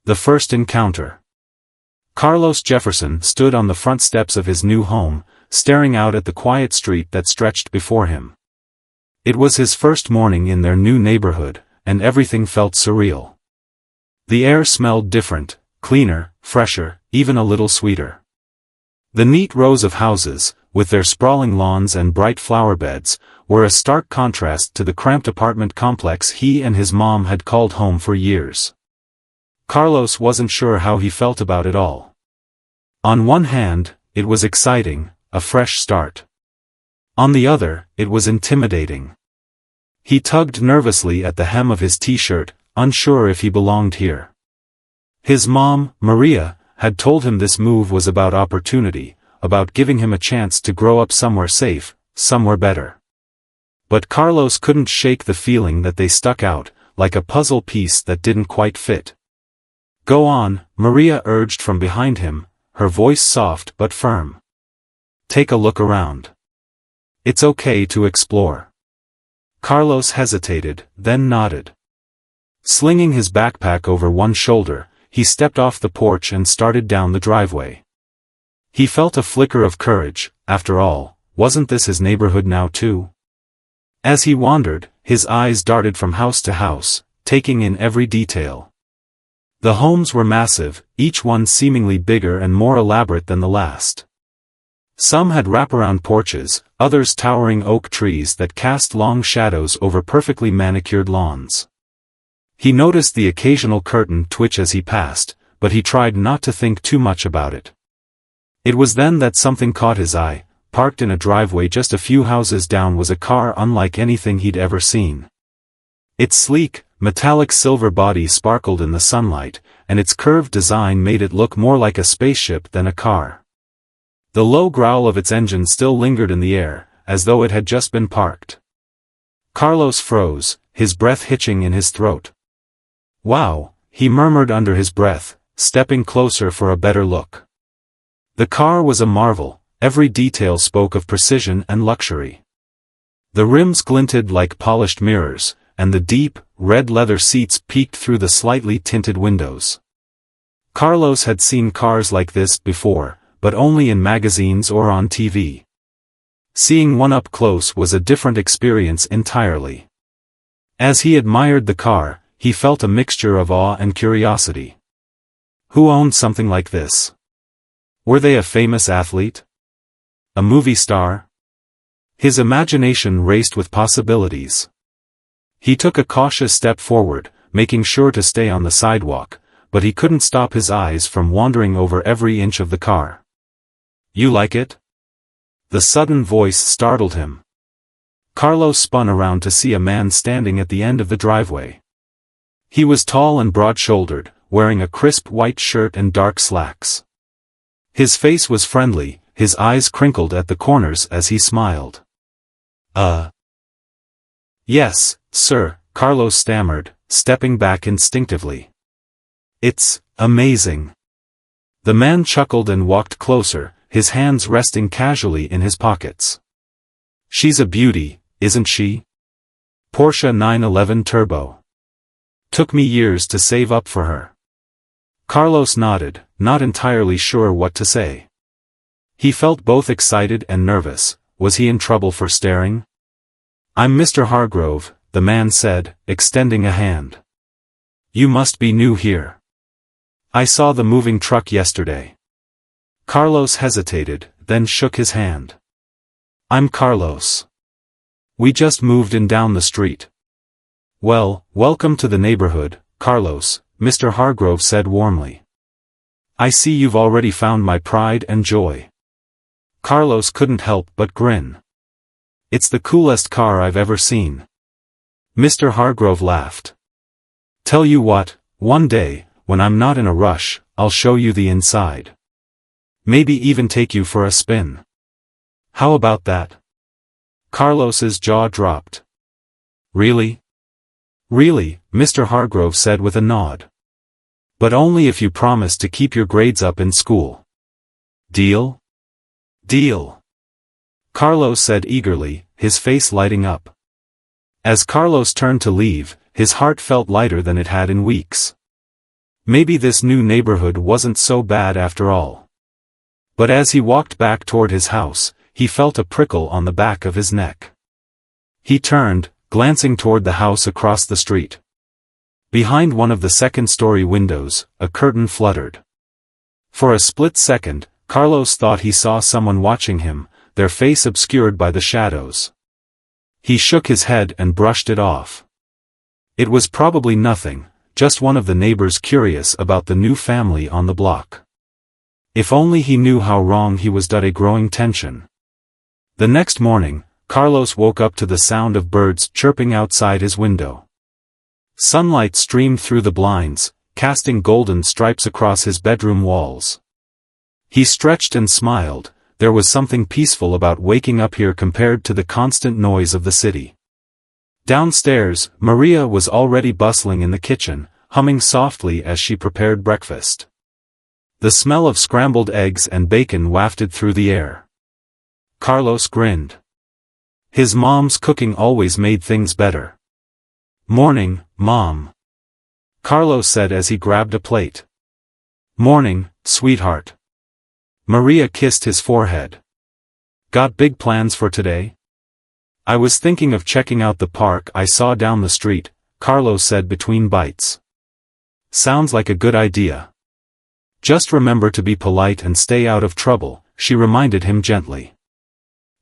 The first encounter. Carlos Jefferson stood on the front steps of his new home, staring out at the quiet street that stretched before him. It was his first morning in their new neighborhood, and everything felt surreal. The air smelled different, cleaner, fresher, even a little sweeter. The neat rows of houses, with their sprawling lawns and bright flower beds, were a stark contrast to the cramped apartment complex he and his mom had called home for years. Carlos wasn't sure how he felt about it all. On one hand, it was exciting, a fresh start. On the other, it was intimidating. He tugged nervously at the hem of his t-shirt, unsure if he belonged here. His mom, Maria, had told him this move was about opportunity, about giving him a chance to grow up somewhere safe, somewhere better. But Carlos couldn't shake the feeling that they stuck out, like a puzzle piece that didn't quite fit. "Go on," Maria urged from behind him, her voice soft but firm. "Take a look around. It's okay to explore." Carlos hesitated, then nodded. Slinging his backpack over one shoulder, he stepped off the porch and started down the driveway. He felt a flicker of courage. After all, wasn't this his neighborhood now too? As he wandered, his eyes darted from house to house, taking in every detail. The homes were massive, each one seemingly bigger and more elaborate than the last. Some had wraparound porches, others towering oak trees that cast long shadows over perfectly manicured lawns. He noticed the occasional curtain twitch as he passed, but he tried not to think too much about it. It was then that something caught his eye. Parked in a driveway just a few houses down was a car unlike anything he'd ever seen. Its sleek, metallic silver body sparkled in the sunlight, and its curved design made it look more like a spaceship than a car. The low growl of its engine still lingered in the air, as though it had just been parked. Carlos froze, his breath hitching in his throat. "Wow," he murmured under his breath, stepping closer for a better look. The car was a marvel, every detail spoke of precision and luxury. The rims glinted like polished mirrors, and the deep, red leather seats peeked through the slightly tinted windows. Carlos had seen cars like this before, but only in magazines or on TV. Seeing one up close was a different experience entirely. As he admired the car, he felt a mixture of awe and curiosity. Who owned something like this? Were they a famous athlete? A movie star? His imagination raced with possibilities. He took a cautious step forward, making sure to stay on the sidewalk, but he couldn't stop his eyes from wandering over every inch of the car. "You like it?" The sudden voice startled him. Carlos spun around to see a man standing at the end of the driveway. He was tall and broad-shouldered, wearing a crisp white shirt and dark slacks. His face was friendly, his eyes crinkled at the corners as he smiled. Yes, sir," Carlos stammered, stepping back instinctively. "It's amazing." The man chuckled and walked closer, his hands resting casually in his pockets. "She's a beauty, isn't she? Porsche 911 Turbo. Took me years to save up for her." Carlos nodded, not entirely sure what to say. He felt both excited and nervous. Was he in trouble for staring? "I'm Mr. Hargrove," the man said, extending a hand. "You must be new here. I saw the moving truck yesterday." Carlos hesitated, then shook his hand. "I'm Carlos. We just moved in down the street." "Well, welcome to the neighborhood, Carlos," Mr. Hargrove said warmly. "I see you've already found my pride and joy." Carlos couldn't help but grin. "It's the coolest car I've ever seen." Mr. Hargrove laughed. "Tell you what, one day, when I'm not in a rush, I'll show you the inside. Maybe even take you for a spin. How about that?" Carlos's jaw dropped. "Really?" "Really," Mr. Hargrove said with a nod. "But only if you promise to keep your grades up in school. Deal?" "Deal," Carlos said eagerly, his face lighting up. As Carlos turned to leave, his heart felt lighter than it had in weeks. Maybe this new neighborhood wasn't so bad after all. But as he walked back toward his house, he felt a prickle on the back of his neck. He turned, glancing toward the house across the street. Behind one of the second-story windows, a curtain fluttered. For a split second, Carlos thought he saw someone watching him, their face obscured by the shadows. He shook his head and brushed it off. It was probably nothing, just one of the neighbors curious about the new family on the block. If only he knew how wrong he was. A growing tension. The next morning, Carlos woke up to the sound of birds chirping outside his window. Sunlight streamed through the blinds, casting golden stripes across his bedroom walls. He stretched and smiled. There was something peaceful about waking up here compared to the constant noise of the city. Downstairs, Maria was already bustling in the kitchen, humming softly as she prepared breakfast. The smell of scrambled eggs and bacon wafted through the air. Carlos grinned. His mom's cooking always made things better. "Morning, Mom," Carlos said as he grabbed a plate. "Morning, sweetheart." Maria kissed his forehead. "Got big plans for today?" "I was thinking of checking out the park I saw down the street," Carlos said between bites. "Sounds like a good idea. Just remember to be polite and stay out of trouble," she reminded him gently.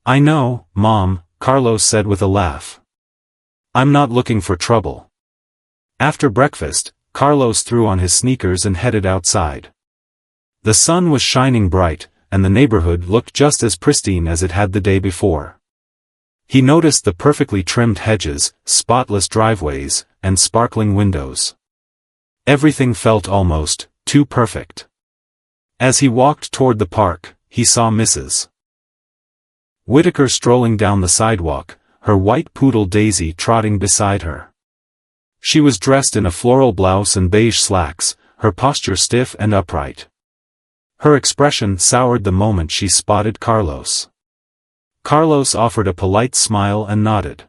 "I know, Mom," Carlos said with a laugh. "I'm not looking for trouble." After breakfast, Carlos threw on his sneakers and headed outside. The sun was shining bright, and the neighborhood looked just as pristine as it had the day before. He noticed the perfectly trimmed hedges, spotless driveways, and sparkling windows. Everything felt almost too perfect. As he walked toward the park, he saw Mrs. Whitaker strolling down the sidewalk, her white poodle Daisy trotting beside her. She was dressed in a floral blouse and beige slacks, her posture stiff and upright. Her expression soured the moment she spotted Carlos. Carlos offered a polite smile and nodded.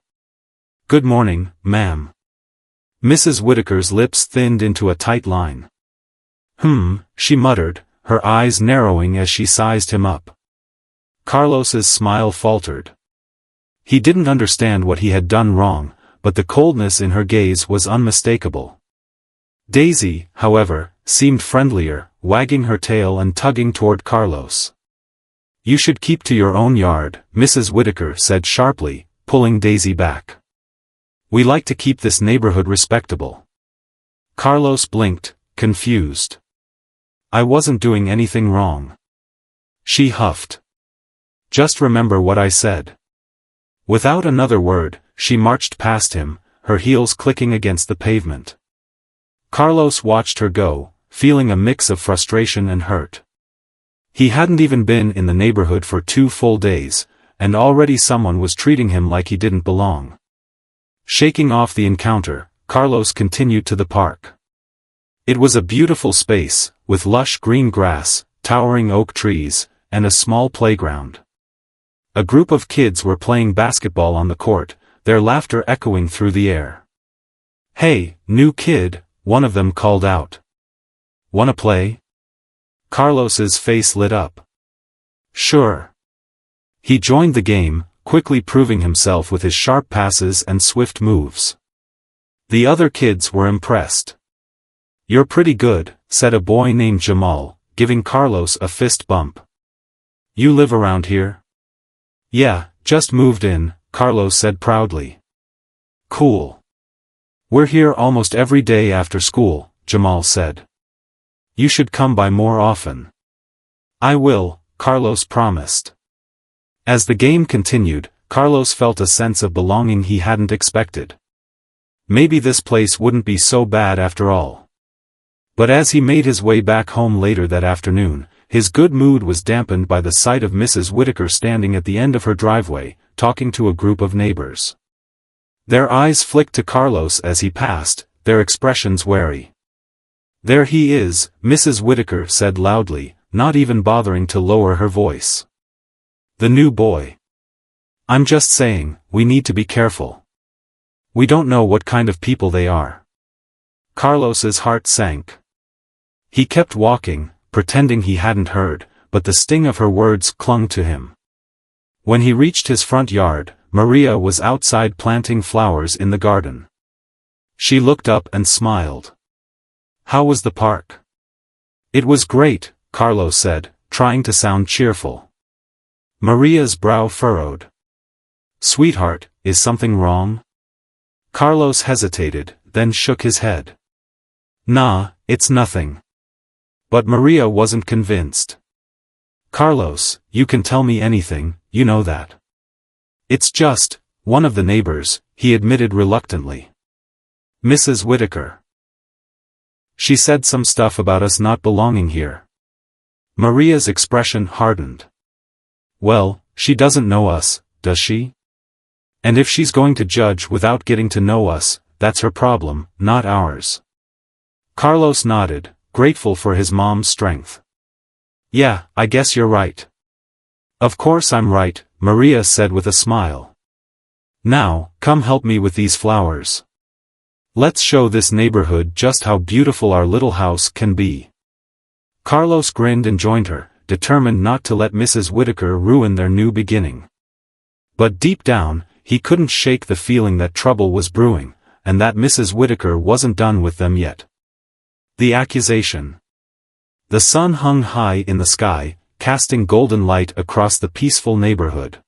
"Good morning, ma'am." Mrs. Whitaker's lips thinned into a tight line. She muttered, her eyes narrowing as she sized him up. Carlos's smile faltered. He didn't understand what he had done wrong, but the coldness in her gaze was unmistakable. Daisy, however, seemed friendlier, wagging her tail and tugging toward Carlos. "You should keep to your own yard," Mrs. Whitaker said sharply, pulling Daisy back. "We like to keep this neighborhood respectable." Carlos blinked, confused. "I wasn't doing anything wrong," she huffed. "Just remember what I said." Without another word, she marched past him, her heels clicking against the pavement. Carlos watched her go, feeling a mix of frustration and hurt. He hadn't even been in the neighborhood for 2 full days, and already someone was treating him like he didn't belong. Shaking off the encounter, Carlos continued to the park. It was a beautiful space, with lush green grass, towering oak trees, and a small playground. A group of kids were playing basketball on the court, their laughter echoing through the air. "Hey, new kid," one of them called out. "Wanna play?" Carlos's face lit up. "Sure." He joined the game, quickly proving himself with his sharp passes and swift moves. The other kids were impressed. "You're pretty good," said a boy named Jamal, giving Carlos a fist bump. "You live around here?" "Yeah, just moved in," Carlos said proudly. "Cool. We're here almost every day after school," Jamal said. "You should come by more often." "I will," Carlos promised. As the game continued, Carlos felt a sense of belonging he hadn't expected. Maybe this place wouldn't be so bad after all. But as he made his way back home later that afternoon, his good mood was dampened by the sight of Mrs. Whitaker standing at the end of her driveway, talking to a group of neighbors. Their eyes flicked to Carlos as he passed, their expressions wary. "There he is," Mrs. Whitaker said loudly, not even bothering to lower her voice. "The new boy. I'm just saying, we need to be careful. We don't know what kind of people they are." Carlos's heart sank. He kept walking, pretending he hadn't heard, but the sting of her words clung to him. When he reached his front yard, Maria was outside planting flowers in the garden. She looked up and smiled. "How was the park?" "It was great," Carlos said, trying to sound cheerful. Maria's brow furrowed. "Sweetheart, is something wrong?" Carlos hesitated, then shook his head. "Nah, it's nothing." But Maria wasn't convinced. "Carlos, you can tell me anything, you know that." "It's just, one of the neighbors," he admitted reluctantly. "Mrs. Whitaker. She said some stuff about us not belonging here." Maria's expression hardened. "Well, she doesn't know us, does she? And if she's going to judge without getting to know us, that's her problem, not ours." Carlos nodded, grateful for his mom's strength. "Yeah, I guess you're right." "Of course I'm right," Maria said with a smile. "Now, come help me with these flowers. Let's show this neighborhood just how beautiful our little house can be." Carlos grinned and joined her, determined not to let Mrs. Whitaker ruin their new beginning. But deep down, he couldn't shake the feeling that trouble was brewing, and that Mrs. Whitaker wasn't done with them yet. The accusation. The sun hung high in the sky, casting golden light across the peaceful neighborhood.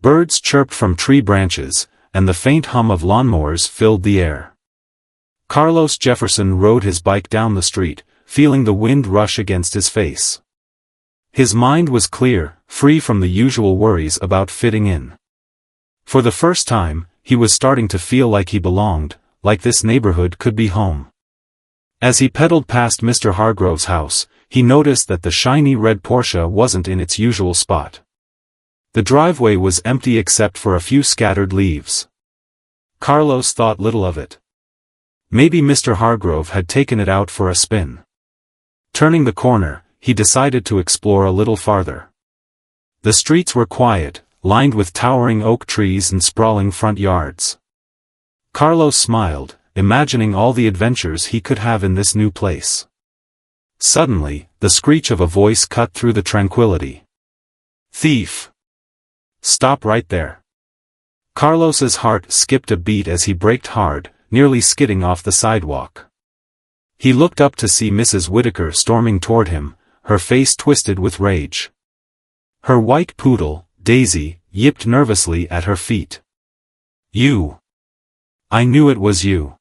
Birds chirped from tree branches, and the faint hum of lawnmowers filled the air. Carlos Jefferson rode his bike down the street, feeling the wind rush against his face. His mind was clear, free from the usual worries about fitting in. For the first time, he was starting to feel like he belonged, like this neighborhood could be home. As he pedaled past Mr. Hargrove's house, he noticed that the shiny red Porsche wasn't in its usual spot. The driveway was empty except for a few scattered leaves. Carlos thought little of it. Maybe Mr. Hargrove had taken it out for a spin. Turning the corner, he decided to explore a little farther. The streets were quiet, lined with towering oak trees and sprawling front yards. Carlos smiled, imagining all the adventures he could have in this new place. Suddenly, the screech of a voice cut through the tranquility. "Thief! Stop right there!" Carlos's heart skipped a beat as he braked hard, nearly skidding off the sidewalk. He looked up to see Mrs. Whitaker storming toward him, her face twisted with rage. Her white poodle, Daisy, yipped nervously at her feet. "You! I knew it was you!"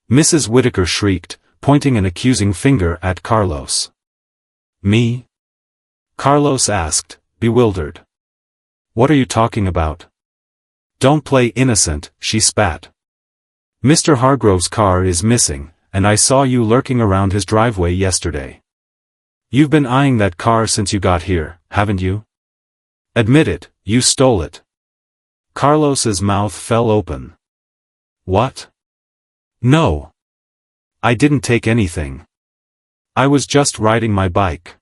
Mrs. Whitaker shrieked, pointing an accusing finger at Carlos. "Me?" Carlos asked, bewildered. "What are you talking about?" "Don't play innocent," she spat. "Mr. Hargrove's car is missing, and I saw you lurking around his driveway yesterday. You've been eyeing that car since you got here, haven't you? Admit it, you stole it." Carlos's mouth fell open. "What? No. I didn't take anything. I was just riding my bike."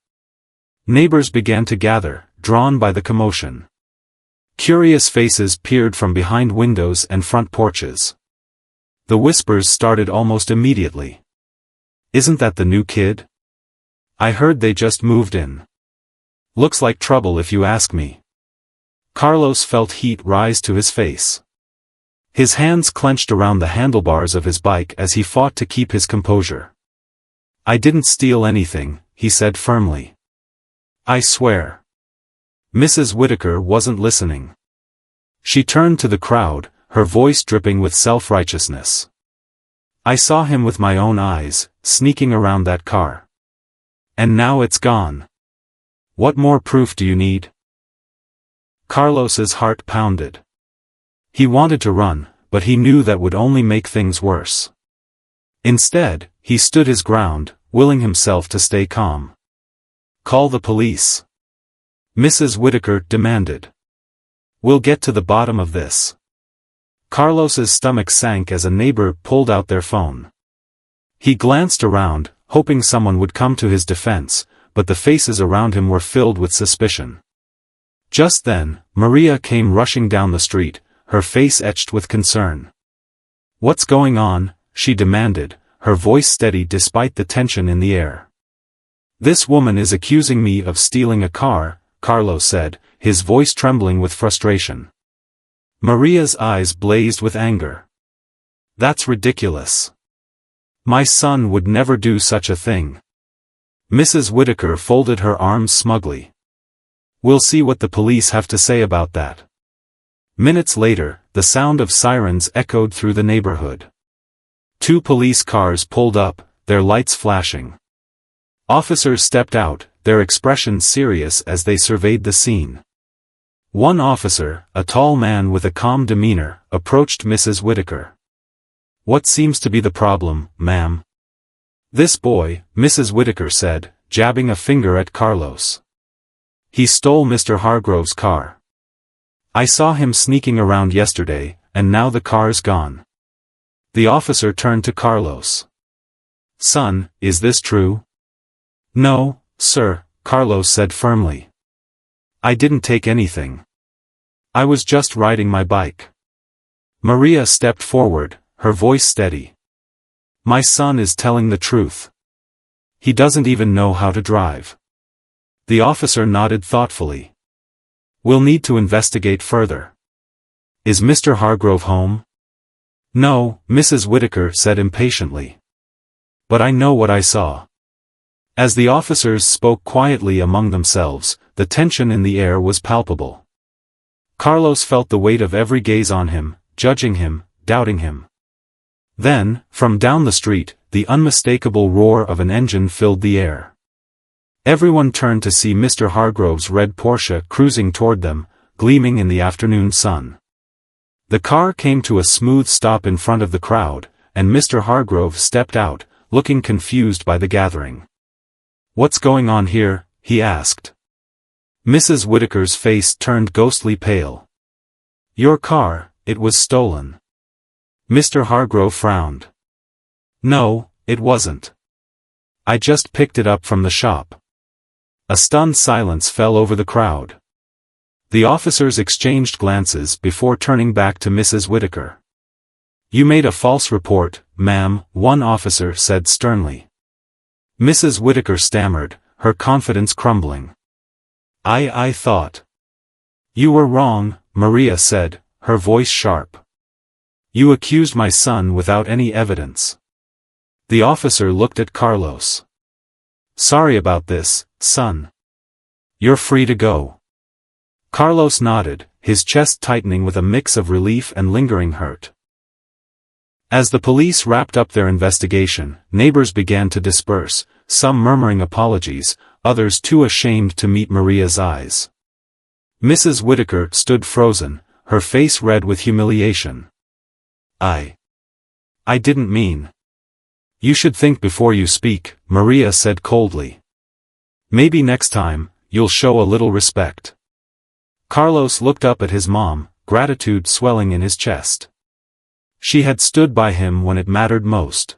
Neighbors began to gather, drawn by the commotion. Curious faces peered from behind windows and front porches. The whispers started almost immediately. "Isn't that the new kid? I heard they just moved in. Looks like trouble if you ask me." Carlos felt heat rise to his face. His hands clenched around the handlebars of his bike as he fought to keep his composure. "I didn't steal anything," he said firmly. "I swear." Mrs. Whitaker wasn't listening. She turned to the crowd, her voice dripping with self-righteousness. "I saw him with my own eyes, sneaking around that car. And now it's gone. What more proof do you need?" Carlos's heart pounded. He wanted to run, but he knew that would only make things worse. Instead, he stood his ground, willing himself to stay calm. "Call the police," Mrs. Whitaker demanded. "We'll get to the bottom of this." Carlos's stomach sank as a neighbor pulled out their phone. He glanced around, hoping someone would come to his defense, but the faces around him were filled with suspicion. Just then, Maria came rushing down the street, her face etched with concern. "What's going on?" she demanded, her voice steady despite the tension in the air. "This woman is accusing me of stealing a car," Carlos said, his voice trembling with frustration. Maria's eyes blazed with anger. "That's ridiculous. My son would never do such a thing." Mrs. Whittaker folded her arms smugly. "We'll see what the police have to say about that." Minutes later, the sound of sirens echoed through the neighborhood. 2 police cars pulled up, their lights flashing. Officers stepped out, their expressions serious as they surveyed the scene. One officer, a tall man with a calm demeanor, approached Mrs. Whittaker. "What seems to be the problem, ma'am?" "This boy," Mrs. Whittaker said, jabbing a finger at Carlos. "He stole Mr. Hargrove's car. I saw him sneaking around yesterday, and now the car's gone." The officer turned to Carlos. "Son, is this true?" "No, sir," Carlos said firmly. "I didn't take anything. I was just riding my bike." Maria stepped forward, her voice steady. "My son is telling the truth. He doesn't even know how to drive." The officer nodded thoughtfully. "We'll need to investigate further. Is Mr. Hargrove home?" "No," Mrs. Whittaker said impatiently. "But I know what I saw." As the officers spoke quietly among themselves, the tension in the air was palpable. Carlos felt the weight of every gaze on him, judging him, doubting him. Then, from down the street, the unmistakable roar of an engine filled the air. Everyone turned to see Mr. Hargrove's red Porsche cruising toward them, gleaming in the afternoon sun. The car came to a smooth stop in front of the crowd, and Mr. Hargrove stepped out, looking confused by the gathering. "What's going on here?" he asked. Mrs. Whittaker's face turned ghostly pale. "Your car, it was stolen." Mr. Hargrove frowned. "No, it wasn't. I just picked it up from the shop." A stunned silence fell over the crowd. The officers exchanged glances before turning back to Mrs. Whittaker. "You made a false report, ma'am," one officer said sternly. Mrs. Whittaker stammered, her confidence crumbling. I thought." "You were wrong," Maria said, her voice sharp. "You accused my son without any evidence." The officer looked at Carlos. "Sorry about this, son. You're free to go." Carlos nodded, his chest tightening with a mix of relief and lingering hurt. As the police wrapped up their investigation, neighbors began to disperse, some murmuring apologies, others too ashamed to meet Maria's eyes. Mrs. Whittaker stood frozen, her face red with humiliation. I didn't mean." "You should think before you speak," Maria said coldly. "Maybe next time, you'll show a little respect." Carlos looked up at his mom, gratitude swelling in his chest. She had stood by him when it mattered most.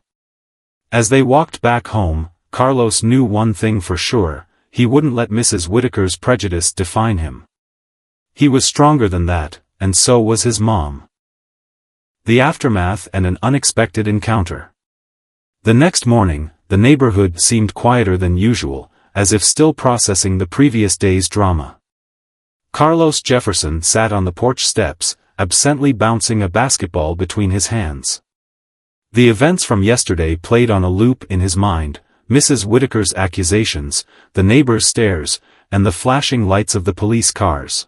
As they walked back home, Carlos knew one thing for sure: he wouldn't let Mrs. Whittaker's prejudice define him. He was stronger than that, and so was his mom. The aftermath and an unexpected encounter. The next morning, the neighborhood seemed quieter than usual, as if still processing the previous day's drama. Carlos Jefferson sat on the porch steps, absently bouncing a basketball between his hands. The events from yesterday played on a loop in his mind: Mrs. Whittaker's accusations, the neighbors' stares, and the flashing lights of the police cars.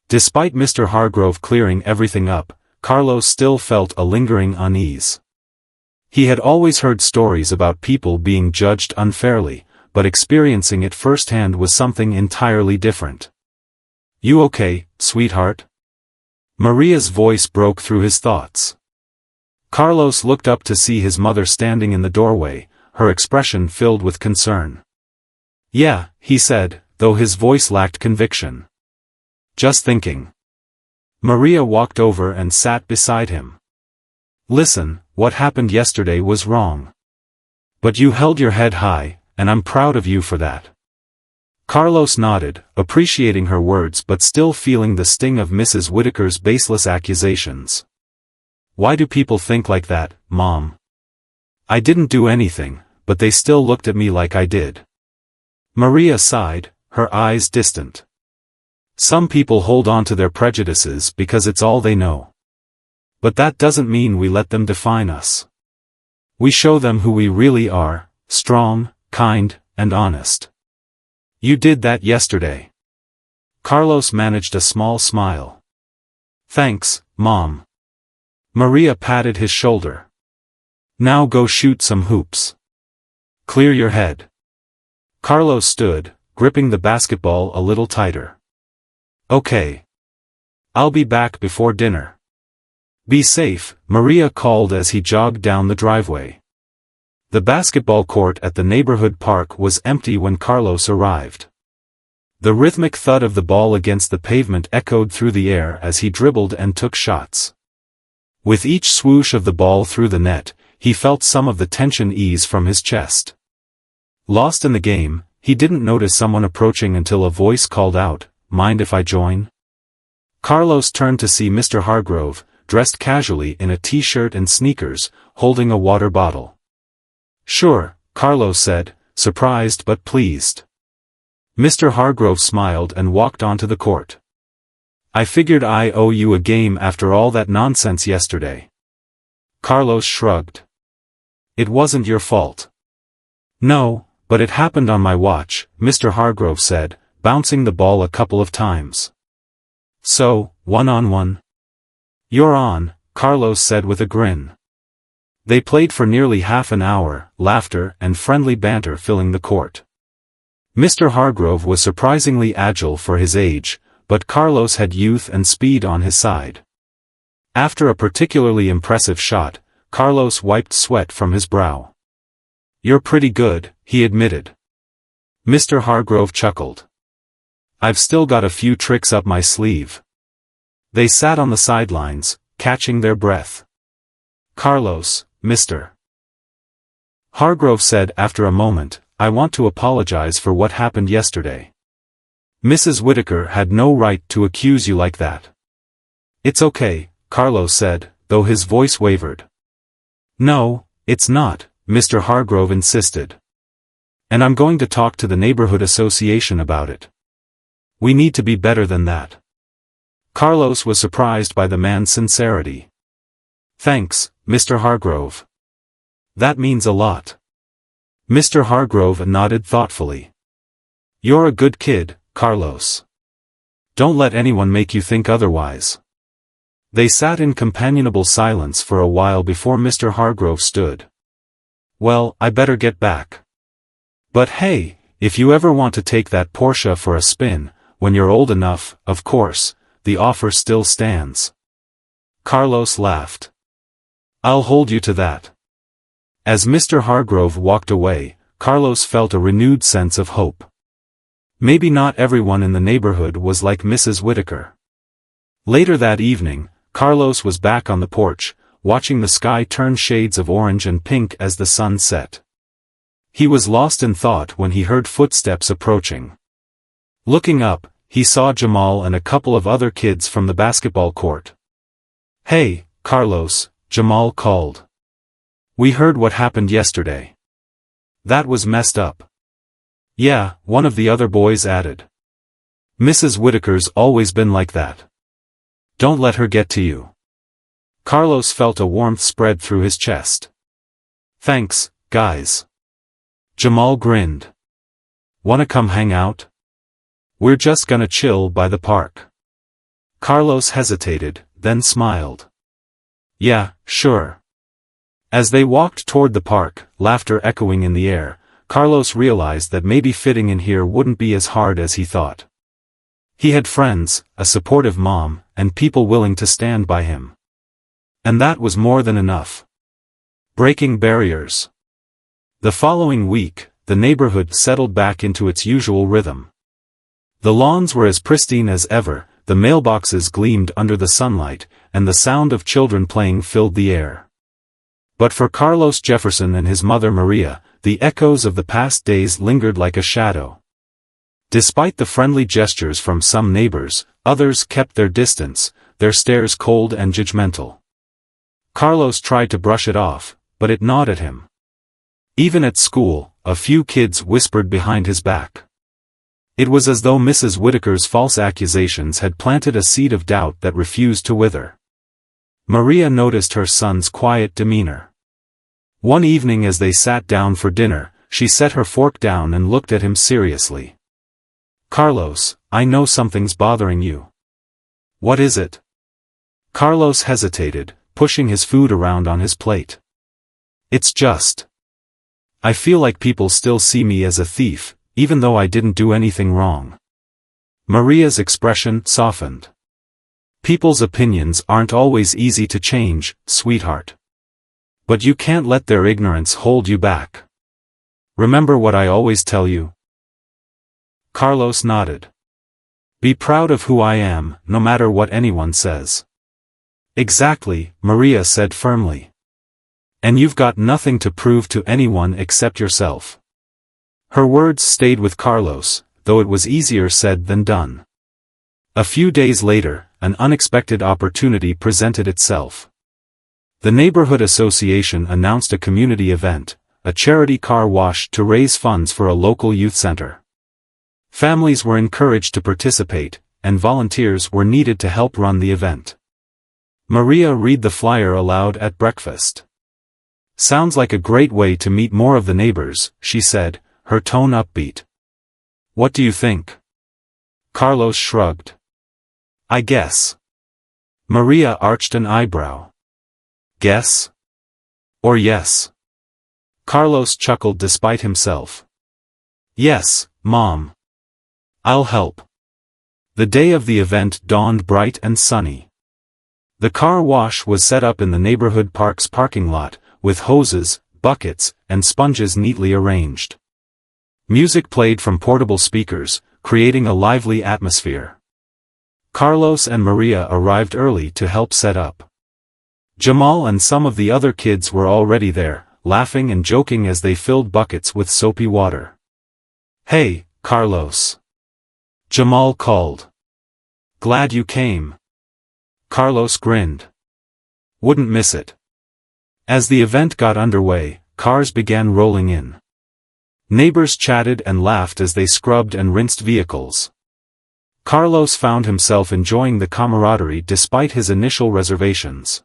Despite Mr. Hargrove clearing everything up, Carlos still felt a lingering unease. He had always heard stories about people being judged unfairly, but experiencing it firsthand was something entirely different. "You okay, sweetheart?" Maria's voice broke through his thoughts. Carlos looked up to see his mother standing in the doorway, her expression filled with concern. "Yeah," he said, though his voice lacked conviction. "Just thinking." Maria walked over and sat beside him. "Listen, what happened yesterday was wrong. But you held your head high, and I'm proud of you for that." Carlos nodded, appreciating her words but still feeling the sting of Mrs. Whittaker's baseless accusations. "Why do people think like that, Mom?" I didn't do anything, but they still looked at me like I did. Maria sighed, her eyes distant. Some people hold on to their prejudices because it's all they know. But that doesn't mean we let them define us. We show them who we really are, strong, kind, and honest. You did that yesterday. Carlos managed a small smile. Thanks, Mom. Maria patted his shoulder. Now go shoot some hoops. Clear your head. Carlos stood, gripping the basketball a little tighter. Okay. I'll be back before dinner. Be safe, Maria called as he jogged down the driveway. The basketball court at the neighborhood park was empty when Carlos arrived. The rhythmic thud of the ball against the pavement echoed through the air as he dribbled and took shots. With each swoosh of the ball through the net, he felt some of the tension ease from his chest. Lost in the game, he didn't notice someone approaching until a voice called out, "Mind if I join?" Carlos turned to see Mr. Hargrove, dressed casually in a t-shirt and sneakers, holding a water bottle. "Sure," Carlos said, surprised but pleased. Mr. Hargrove smiled and walked onto the court. "I figured I owe you a game after all that nonsense yesterday." Carlos shrugged. "It wasn't your fault." "No, but it happened on my watch," Mr. Hargrove said, bouncing the ball a couple of times. "So, 1-on-1? "You're on," Carlos said with a grin. They played for nearly half an hour, laughter and friendly banter filling the court. Mr. Hargrove was surprisingly agile for his age, but Carlos had youth and speed on his side. After a particularly impressive shot, Carlos wiped sweat from his brow. "You're pretty good," he admitted. Mr. Hargrove chuckled. "I've still got a few tricks up my sleeve." They sat on the sidelines, catching their breath. "Carlos, Mr. Hargrove said after a moment, "I want to apologize for what happened yesterday. Mrs. Whitaker had no right to accuse you like that." "It's okay," Carlos said, though his voice wavered. "No, it's not," Mr. Hargrove insisted. "And I'm going to talk to the neighborhood association about it. We need to be better than that." Carlos was surprised by the man's sincerity. "Thanks, Mr. Hargrove. That means a lot." Mr. Hargrove nodded thoughtfully. "You're a good kid, Carlos. Don't let anyone make you think otherwise." They sat in companionable silence for a while before Mr. Hargrove stood. "Well, I better get back. But hey, if you ever want to take that Porsche for a spin, when you're old enough, of course, the offer still stands." Carlos laughed. "I'll hold you to that." As Mr. Hargrove walked away, Carlos felt a renewed sense of hope. Maybe not everyone in the neighborhood was like Mrs. Whitaker. Later that evening, Carlos was back on the porch, watching the sky turn shades of orange and pink as the sun set. He was lost in thought when he heard footsteps approaching. Looking up, he saw Jamal and a couple of other kids from the basketball court. "Hey, Carlos," Jamal called. "We heard what happened yesterday. That was messed up." "Yeah," one of the other boys added. "Mrs. Whitaker's always been like that. Don't let her get to you." Carlos felt a warmth spread through his chest. "Thanks, guys." Jamal grinned. "Wanna come hang out? We're just gonna chill by the park." Carlos hesitated, then smiled. "Yeah, sure." As they walked toward the park, laughter echoing in the air, Carlos realized that maybe fitting in here wouldn't be as hard as he thought. He had friends, a supportive mom, and people willing to stand by him. And that was more than enough. Breaking barriers. The following week, the neighborhood settled back into its usual rhythm. The lawns were as pristine as ever, the mailboxes gleamed under the sunlight, and the sound of children playing filled the air. But for Carlos Jefferson and his mother Maria, the echoes of the past days lingered like a shadow. Despite the friendly gestures from some neighbors, others kept their distance, their stares cold and judgmental. Carlos tried to brush it off, but it gnawed at him. Even at school, a few kids whispered behind his back. It was as though Mrs. Whittaker's false accusations had planted a seed of doubt that refused to wither. Maria noticed her son's quiet demeanor. One evening as they sat down for dinner, she set her fork down and looked at him seriously. "Carlos, I know something's bothering you." "What is it?" Carlos hesitated, pushing his food around on his plate. "It's just. I feel like people still see me as a thief, even though I didn't do anything wrong." Maria's expression softened. "People's opinions aren't always easy to change, sweetheart. But you can't let their ignorance hold you back. Remember what I always tell you?" Carlos nodded. "Be proud of who I am, no matter what anyone says." "Exactly," Maria said firmly. "And you've got nothing to prove to anyone except yourself." Her words stayed with Carlos, though it was easier said than done. A few days later, an unexpected opportunity presented itself. The neighborhood association announced a community event, a charity car wash to raise funds for a local youth center. Families were encouraged to participate, and volunteers were needed to help run the event. Maria read the flyer aloud at breakfast. "Sounds like a great way to meet more of the neighbors," she said, her tone upbeat. "What do you think?" Carlos shrugged. "I guess." Maria arched an eyebrow. "Guess? Or yes?" Carlos chuckled despite himself. "Yes, Mom. I'll help." The day of the event dawned bright and sunny. The car wash was set up in the neighborhood park's parking lot, with hoses, buckets, and sponges neatly arranged. Music played from portable speakers, creating a lively atmosphere. Carlos and Maria arrived early to help set up. Jamal and some of the other kids were already there, laughing and joking as they filled buckets with soapy water. "Hey, Carlos," Jamal called. "Glad you came." Carlos grinned. "Wouldn't miss it." As the event got underway, cars began rolling in. Neighbors chatted and laughed as they scrubbed and rinsed vehicles. Carlos found himself enjoying the camaraderie despite his initial reservations.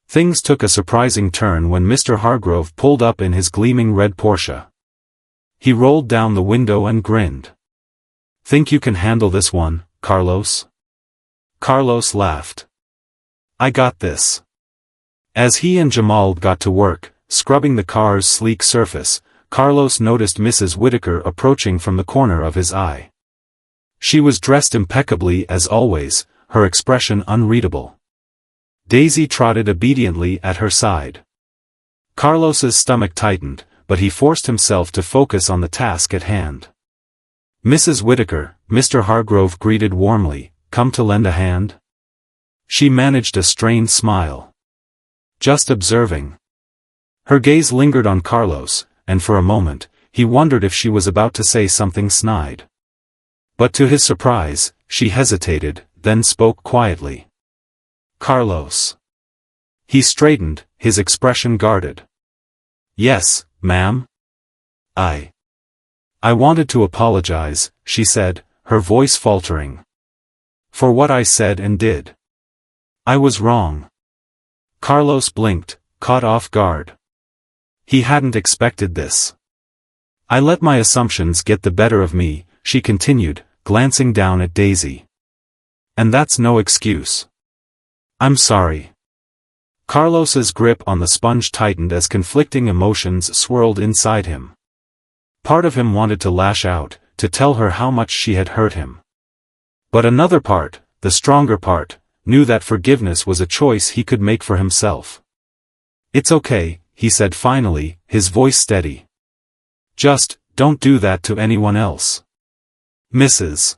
Things took a surprising turn when Mr. Hargrove pulled up in his gleaming red Porsche. He rolled down the window and grinned. "Think you can handle this one, Carlos?" Carlos laughed. "I got this." As he and Jamal got to work, scrubbing the car's sleek surface, Carlos noticed Mrs. Whittaker approaching from the corner of his eye. She was dressed impeccably as always, her expression unreadable. Daisy trotted obediently at her side. Carlos's stomach tightened, but he forced himself to focus on the task at hand. "Mrs. Whittaker," Mr. Hargrove greeted warmly, "come to lend a hand?" She managed a strained smile. "Just observing." Her gaze lingered on Carlos, and for a moment, he wondered if she was about to say something snide. But to his surprise, she hesitated, then spoke quietly. "Carlos." He straightened, his expression guarded. "Yes, ma'am?" I wanted to apologize," she said, her voice faltering. "For what I said and did. I was wrong." Carlos blinked, caught off guard. He hadn't expected this. "I let my assumptions get the better of me," she continued, glancing down at Daisy. "And that's no excuse. I'm sorry." Carlos's grip on the sponge tightened as conflicting emotions swirled inside him. Part of him wanted to lash out, to tell her how much she had hurt him. But another part, the stronger part, knew that forgiveness was a choice he could make for himself. "It's okay," he said finally, his voice steady. "Just, don't do that to anyone else." Mrs.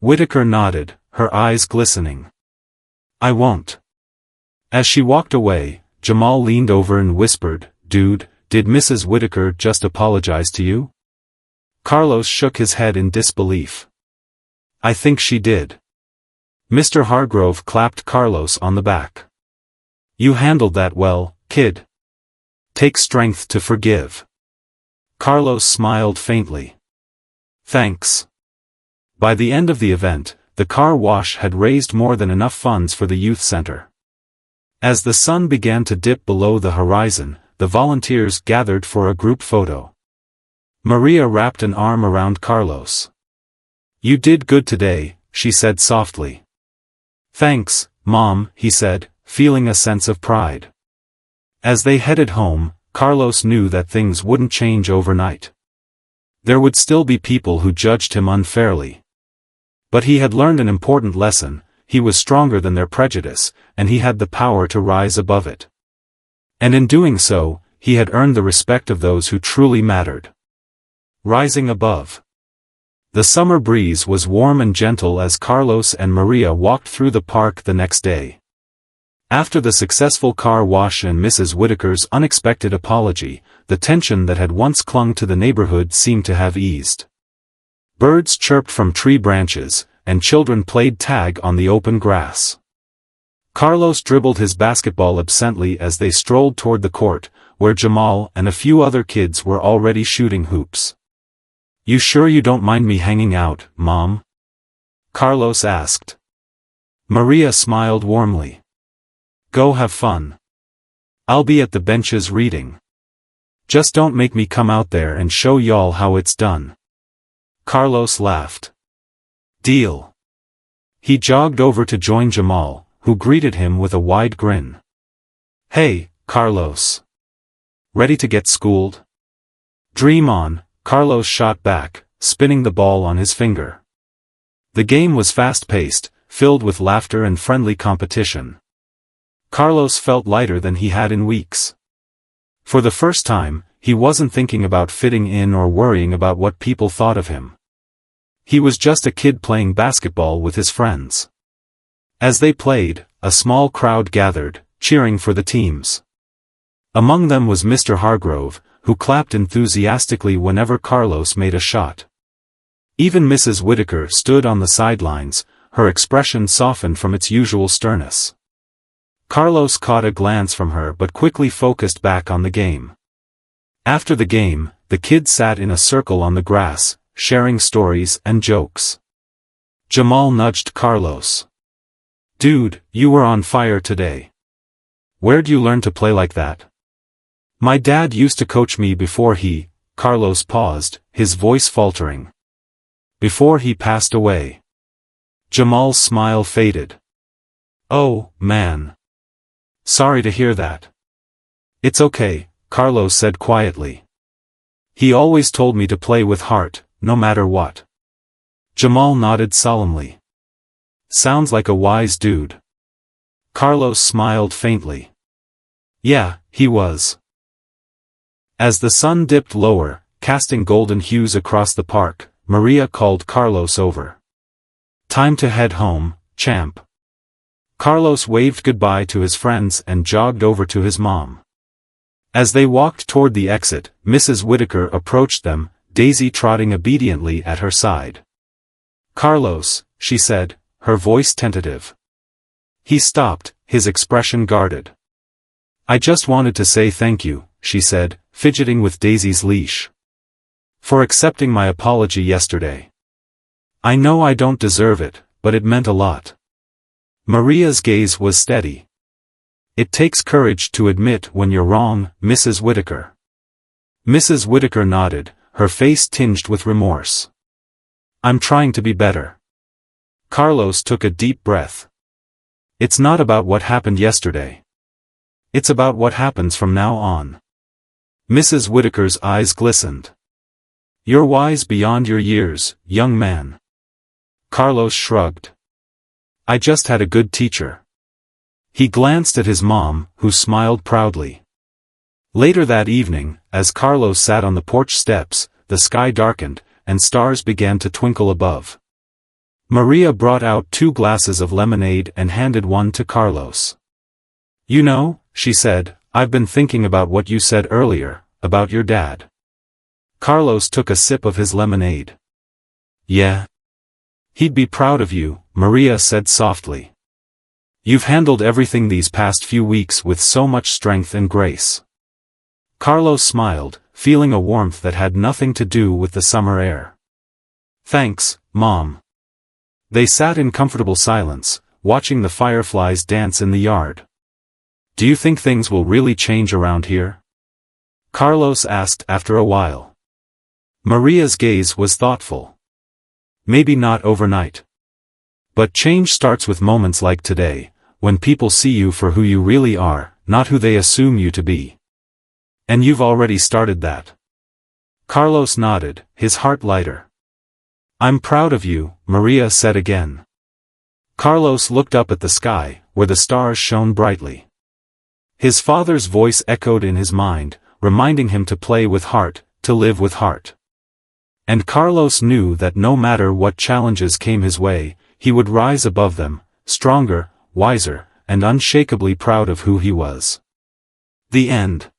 Whittaker nodded, her eyes glistening. "I won't." As she walked away, Jamal leaned over and whispered, "Dude, did Mrs. Whittaker just apologize to you?" Carlos shook his head in disbelief. "I think she did." Mr. Hargrove clapped Carlos on the back. "You handled that well, kid. Take strength to forgive." Carlos smiled faintly. "Thanks." By the end of the event, the car wash had raised more than enough funds for the youth center. As the sun began to dip below the horizon, the volunteers gathered for a group photo. Maria wrapped an arm around Carlos. "You did good today," she said softly. "Thanks, Mom," he said, feeling a sense of pride. As they headed home, Carlos knew that things wouldn't change overnight. There would still be people who judged him unfairly. But he had learned an important lesson: he was stronger than their prejudice, and he had the power to rise above it. And in doing so, he had earned the respect of those who truly mattered. Rising above. The summer breeze was warm and gentle as Carlos and Maria walked through the park the next day. After the successful car wash and Mrs. Whitaker's unexpected apology, the tension that had once clung to the neighborhood seemed to have eased. Birds chirped from tree branches, and children played tag on the open grass. Carlos dribbled his basketball absently as they strolled toward the court, where Jamal and a few other kids were already shooting hoops. "You sure you don't mind me hanging out, Mom?" Carlos asked. Maria smiled warmly. "Go have fun. I'll be at the benches reading. Just don't make me come out there and show y'all how it's done." Carlos laughed. "Deal." He jogged over to join Jamal, who greeted him with a wide grin. "Hey, Carlos. Ready to get schooled?" "Dream on," Carlos shot back, spinning the ball on his finger. The game was fast-paced, filled with laughter and friendly competition. Carlos felt lighter than he had in weeks. For the first time, he wasn't thinking about fitting in or worrying about what people thought of him. He was just a kid playing basketball with his friends. As they played, a small crowd gathered, cheering for the teams. Among them was Mr. Hargrove, who clapped enthusiastically whenever Carlos made a shot. Even Mrs. Whitaker stood on the sidelines, her expression softened from its usual sternness. Carlos caught a glance from her but quickly focused back on the game. After the game, the kids sat in a circle on the grass, sharing stories and jokes. Jamal nudged Carlos. "Dude, you were on fire today. Where'd you learn to play like that?" "My dad used to coach me before he..." Carlos paused, his voice faltering. "Before he passed away." Jamal's smile faded. "Oh, man. Sorry to hear that." "It's okay," Carlos said quietly. "He always told me to play with heart, no matter what." Jamal nodded solemnly. "Sounds like a wise dude." Carlos smiled faintly. "Yeah, he was." As the sun dipped lower, casting golden hues across the park, Maria called Carlos over. "Time to head home, champ." Carlos waved goodbye to his friends and jogged over to his mom. As they walked toward the exit, Mrs. Whitaker approached them, Daisy trotting obediently at her side. "Carlos," she said, her voice tentative. He stopped, his expression guarded. "I just wanted to say thank you," she said, fidgeting with Daisy's leash. "For accepting my apology yesterday. I know I don't deserve it, but it meant a lot." Maria's gaze was steady. "It takes courage to admit when you're wrong, Mrs. Whitaker." Mrs. Whitaker nodded, her face tinged with remorse. "I'm trying to be better." Carlos took a deep breath. "It's not about what happened yesterday. It's about what happens from now on." Mrs. Whitaker's eyes glistened. "You're wise beyond your years, young man." Carlos shrugged. "I just had a good teacher." He glanced at his mom, who smiled proudly. Later that evening, as Carlos sat on the porch steps, the sky darkened, and stars began to twinkle above. Maria brought out 2 glasses of lemonade and handed one to Carlos. "You know," she said, "I've been thinking about what you said earlier, about your dad." Carlos took a sip of his lemonade. "Yeah? He'd be proud of you," Maria said softly. "You've handled everything these past few weeks with so much strength and grace." Carlos smiled, feeling a warmth that had nothing to do with the summer air. Thanks, Mom. They sat in comfortable silence, watching the fireflies dance in the yard. Do you think things will really change around here? Carlos asked after a while. Maria's gaze was thoughtful. Maybe not overnight. But change starts with moments like today, when people see you for who you really are, not who they assume you to be. And you've already started that. Carlos nodded, his heart lighter. I'm proud of you, Maria said again. Carlos looked up at the sky, where the stars shone brightly. His father's voice echoed in his mind, reminding him to play with heart, to live with heart. And Carlos knew that no matter what challenges came his way, he would rise above them, stronger, wiser, and unshakably proud of who he was. The end.